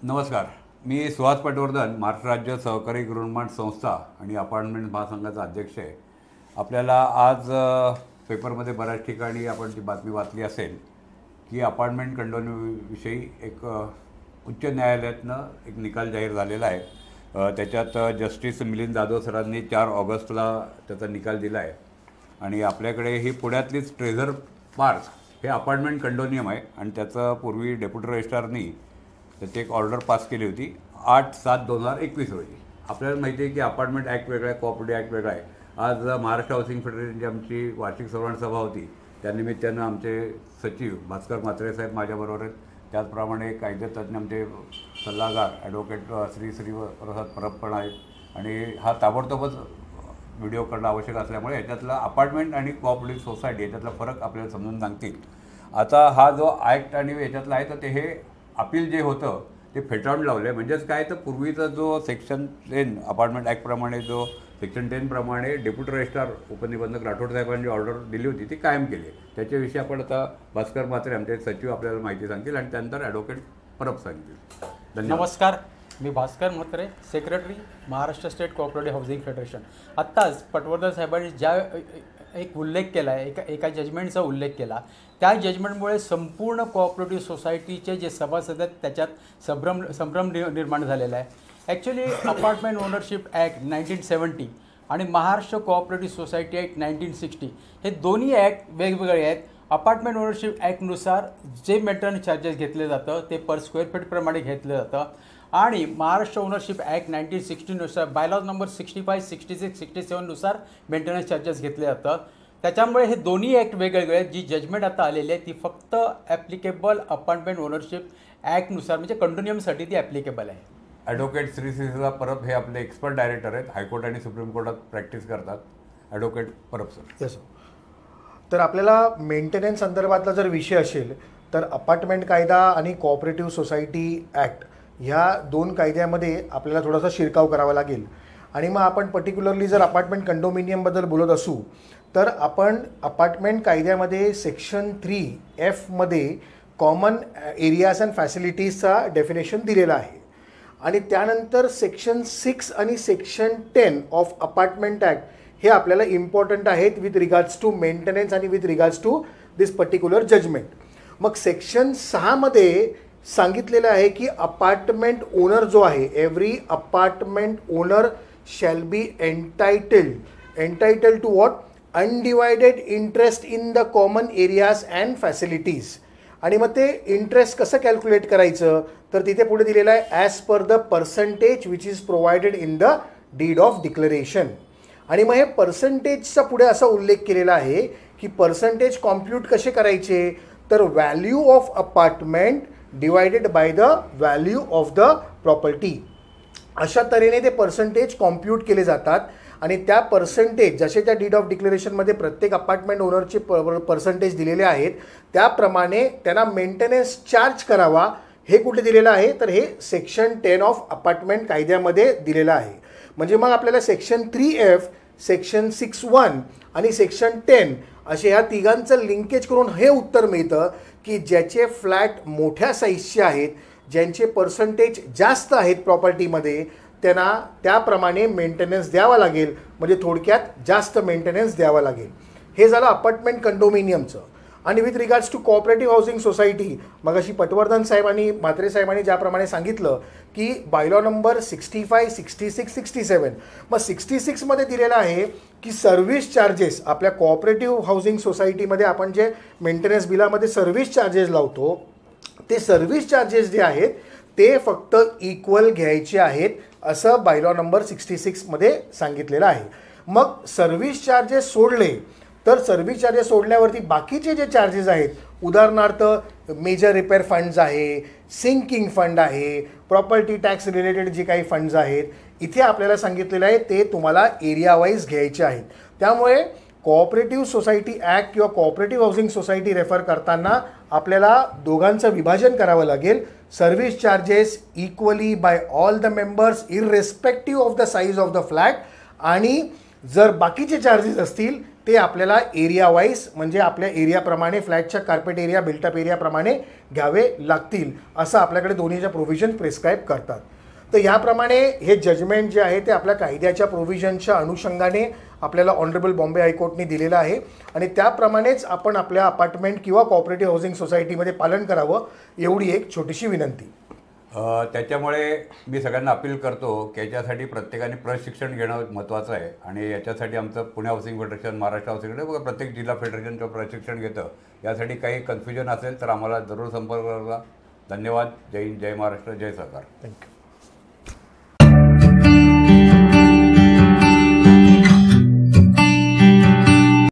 नमस्कार. मी सुहास पटवर्धन, महाराष्ट्र राज्य सहकारी गृहनिर्माण संस्था आणि अपार्टमेंट महासंघाचा अध्यक्ष आहे. आपल्याला आज पेपरमध्ये बऱ्याच ठिकाणी आपण ती बातमी वाचली असेल की अपार्टमेंट कंडोमिनियमविषयी एक उच्च न्यायालयातनं एक निकाल जाहीर झालेला आहे. त्याच्यात जस्टिस मिलिंद जाधव सरांनी 4 ऑगस्टला त्याचा निकाल दिला आहे. आणि आपल्याकडे ही पुण्यातलीच ट्रेझर पार्क हे अपार्टमेंट कंडोनियम आहे आणि त्याचं पूर्वी डेप्युटी रजिस्ट्रारनी त्याची एक ऑर्डर पास केली होती 8/7/2021 रोजी. आपल्याला माहिती आहे की अपार्टमेंट ॲक्ट वेगळा आहे, कोऑपरेटिव्ह ॲक्ट वेगळा आहे. आज महाराष्ट्र हाऊसिंग फेडरेशनची आमची वार्षिक सर्वण सभा होती. त्यानिमित्तानं आमचे सचिव भास्कर म्हात्रे साहेब माझ्याबरोबर आहेत. त्याचप्रमाणे कायदेतज्ञ आमचे सल्लागार ॲडव्होकेट श्री प्रसाद परब पण आहेत. आणि हा ताबडतोबच व्हिडिओ करणं आवश्यक असल्यामुळे ह्याच्यातला अपार्टमेंट आणि कोऑपरेटिव्ह सोसायटी याच्यातला फरक आपल्याला समजून सांगतील. आता हा जो ॲक्ट आणि याच्यातला आहे तर ते हे अपील जे होतं ते फेटाळून लावलं आहे. म्हणजेच काय तर पूर्वीचा जो सेक्शन 10 अपार्टमेंट ॲक्टप्रमाणे जो सेक्शन 10 प्रमाणे डेप्युटी रजिस्ट्रार उपनिबंधक राठोड साहेबांनी ऑर्डर दिली होती ती कायम केली आहे. त्याच्याविषयी आपण आता भास्कर म्हात्रे आमचे सचिव आपल्याला माहिती सांगतील आणि त्यानंतर ॲडव्होकेट परब सांगतील. धन्यवाद. नमस्कार, मी Bhaskar Mhatre, secretary Maharashtra state cooperative housing federation. आत्ताच पटवर्धन साहेबांनी ज्या एक उल्लेख केला आहे, एका जजमेंटचा उल्लेख केला, त्या जजमेंटमुळे संपूर्ण कोऑपरेटिव्ह सोसायटीचे जे सभासद आहेत त्याच्यात संभ्रम निर्माण झालेला आहे. ॲक्च्युली अपार्टमेंट ओनरशिप ॲक्ट 1970 आणि महाराष्ट्र कोऑपरेटिव्ह सोसायटी ॲक्ट 1960 हे दोन्ही ॲक्ट वेगवेगळे आहेत. अपार्टमेंट ओनरशिप ॲक्टनुसार जे मेंटेनन्स चार्जेस घेतले जातं ते पर स्क्वेअर फीटप्रमाणे घेतलं जातं आणि महाराष्ट्र ओनरशिप ॲक्ट 1960नुसार बायलॉज नंबर 65, 66, 67नुसार मेंटेनन्स चार्जेस घेतले जातं. त्याच्यामुळे हे दोन्ही ॲक्ट वेगवेगळे आहेत. जी जजमेंट आता आलेली आहे ती फक्त ॲप्लिकेबल अपार्टमेंट ओनरशिप ॲक्टनुसार म्हणजे कंडोनियमसाठी ती ॲप्लिकेबल आहे. ॲडव्होकेट श्री परब हे आपले एक्सपर्ट डायरेक्टर आहेत, हायकोर्ट आणि सुप्रीम कोर्टात प्रॅक्टिस करतात. Advocate Parab sir. येस. तर आपल्याला मेंटेनन्स संदर्भातला जर विषय असेल तर अपार्टमेंट कायदा आणि कोऑपरेटिव्ह सोसायटी ॲक्ट ह्या 2 कायद्यामध्ये आपल्याला थोडासा शिरकाव करावा लागेल. आणि मग आपण पर्टिक्युलरली जर अपार्टमेंट कंडोमिनियमबद्दल बोलत असू तर आपण अपार्टमेंट कायद्यामध्ये सेक्शन 3F मध्ये कॉमन एरियाज अँड फॅसिलिटीजचा डेफिनेशन दिलेला आहे. आणि त्यानंतर सेक्शन 6 आणि सेक्शन 10 ऑफ अपार्टमेंट ॲक्ट हे आपल्याला इम्पॉर्टंट आहेत विथ रिगार्ड्स टू मेंटेनन्स आणि with regards to this particular judgment. मग सेक्शन 6 मध्ये सांगितलेलं आहे की अपार्टमेंट ओनर जो आहे, every apartment owner shall be entitled to what, undivided interest in the common areas and facilities. आणि मग ते इंटरेस्ट कसं कॅल्क्युलेट करायचं तर तिथे पुढे दिलेलं आहे as per the percentage which is provided in the deed of declaration. आणि मग हे पर्सेंटेजचा पुढे असा उल्लेख केलेला आहे की पर्सेंटेज कॉम्प्यूट कसे करायचे तर value of apartment divided by the value of the property. अशा तऱ्हेने ते पर्सेंटेज कॉम्प्यूट केले जातात. आणि त्या पर्सेंटेज जसे त्या डीड ऑफ डिक्लेरेशनमध्ये प्रत्येक अपार्टमेंट ओनरचे पर्सेंटेज दिलेले आहेत त्याप्रमाणे त्यांना मेंटेनन्स चार्ज करावा हे कुठे दिलेलं आहे तर हे सेक्शन 10 ऑफ अपार्टमेंट कायद्यामध्ये दिलेलं आहे. म्हणजे मग आपल्याला सेक्शन 3F, सेक्शन 61 आणि सेक्शन 10 असे ह्या तिघांचं लिंकेज करून हे उत्तर मिळतं की ज्याचे फ्लॅट मोठ्या साईजचे आहेत, ज्यांचे पर्सेंटेज जास्त आहेत प्रॉपर्टीमध्ये, त्यांना त्याप्रमाणे मेंटेनन्स द्यावा लागेल. म्हणजे थोडक्यात जास्त मेंटेनन्स द्यावा लागेल. हे झालं अपार्टमेंट कंडोमिनियमचं. आणि with regards to cooperative housing society मग अशी पटवर्धन साहेब आणि म्हात्रे साहेबांनी ज्याप्रमाणे सांगितलं की बायलॉ नंबर 65, 66, 67 मग 66 मध्ये दिलेलं आहे की सर्व्हिस चार्जेस आपल्या कोऑपरेटिव्ह हाऊसिंग सोसायटीमध्ये आपण जे मेंटेनन्स बिलामध्ये सर्व्हिस चार्जेस लावतो ते सर्व्हिस चार्जेस जे आहेत ते फक्त इक्वल घ्यायचे आहेत असं बायलॉ नंबर 66 मध्ये सांगितलेलं आहे. मग सर्व्हिस चार्जेस सोडले तर सर्व्हिस चार्जेस सोडल्यावरती बाकीचे जे चार्जेस आहेत उदाहरणार्थ मेजर रिपेअर फंड्स आहे, सिंकिंग फंड आहे, प्रॉपर्टी टॅक्स रिलेटेड जे काही फंड्स आहेत इथे आपल्याला सांगितलेलं आहे ते तुम्हाला एरिया वाईज घ्यायचे आहेत. त्यामुळे कोऑपरेटिव्ह सोसायटी ॲक्ट किंवा कोऑपरेटिव्ह हाऊसिंग सोसायटी रेफर करताना आपल्याला दोघांचं विभाजन करावं लागेल. Service charges equally by all the members irrespective of the size of the flat आणि जर बाकीचे चार्जेस असतील ते आपल्याला एरिया वाईज म्हणजे आपल्या एरियाप्रमाणे फ्लॅटच्या कार्पेट एरिया बिल्टअप एरियाप्रमाणे घ्यावे लागतील असं आपल्याकडे दोन्हीच्या प्रोव्हिजन प्रिस्क्राईब करतात. तर याप्रमाणे हे जजमेंट जे आहे ते आपल्या कायद्याच्या प्रोव्हिजनच्या अनुषंगाने आपल्याला ऑनरेबल बॉम्बे हायकोर्टने दिलेलं आहे आणि त्याप्रमाणेच आपण आपल्या अपार्टमेंट किंवा कॉपरेटिव्ह हाऊसिंग सोसायटीमध्ये पालन करावं एवढी एक छोटीशी विनंती. त्याच्यामुळे मी सगळ्यांना अपील करतो की याच्यासाठी प्रत्येकाने प्रशिक्षण घेणं महत्त्वाचं आहे आणि याच्यासाठी आमचं Pune housing federation, Maharashtra housing federation, प्रत्येक जिल्हा फेडरेशनचं प्रशिक्षण घेतं. यासाठी काही कन्फ्युजन असेल तर आम्हाला जरूर संपर्क करा. धन्यवाद. जय हिंद, जय महाराष्ट्र, जय सरकार. थँक्यू.